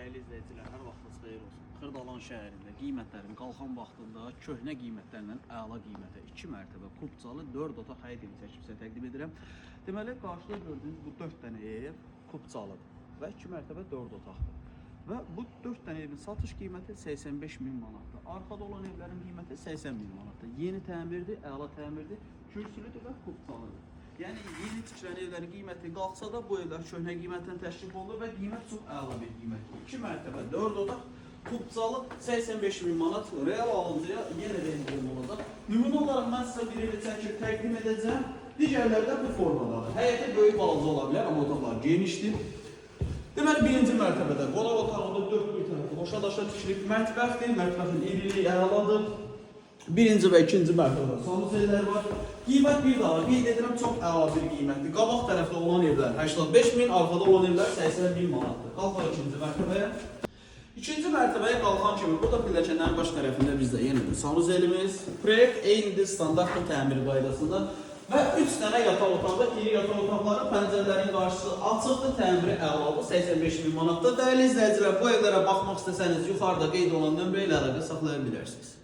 Dəyərli izləyicilər, hər vaxtınız xeyir olsun. Xırdalan şəhərində qiymətlərin qalxan vaxtında köhnə qiymətlərlə əla qiymətə 2 mərtəbə kubcalı 4 otaq həyət evi çəkib sizə təqdim edirəm. Deməli, qarşıda gördüyünüz bu 4 dənə ev kubcalıdır və 2 mərtəbə 4 otaqdır. Və bu 4 dənə evin satış qiyməti 85.000 manatdır. Arxada olan evlərin qiyməti 80.000 manatdır. Yeni təmirdir, əla təmirdir, kürsülüdür və kubcalıdır. Yəni yeni tikilən evlərin qiyməti qalxsa da bu evlər köhnə qiymətdən təşkil olunur və qiymət çox əla bir qiymətdir. 2 mərtəbə 4 otaq kubcalı 85.000 manat real alıncıya yenə də indirim olacaq. Nümunə olaraq mən sizə bir evi çəkib təqdim edəcəm. Digərləri də bu formadadır. Həyətə böyük balaca ola bilər, amma otaqlar genişdir. Deməli, birinci mərtəbədə qonaq otağında 4 bir tərəfi boşa-daşa tikilib mətbəxdir. Mətbəxin iriliyi əladır. Birinci və ikinci mərtəbədə sanuzellər var. Qiymət bir daha qeyd edirəm, çox əla bir qiymətdir. Qabaq tərəfdə olan evlər 85.000, arxada olan evlər 80.000 manatdır. Qalxaq ikinci mərtəbəyə. İkinci mərtəbəyə qalxan kimi burada pilləkənlərin baş tərəfində bizdə yenə də sanuzelimiz. Proyekt eynidir, standart təmir qaydasında. Və 3 dənə yataq otaqda, iri yataq otaqları, pəncərələrin qarşısı açıqdır, təmiri əladır, 85.000 manatdır. Dəyərli izləyicilər, bu evlərə baxmaq istəsəniz yuxarıda qeyd olan nömrə ilə əlaqə saxlaya bilərsiniz.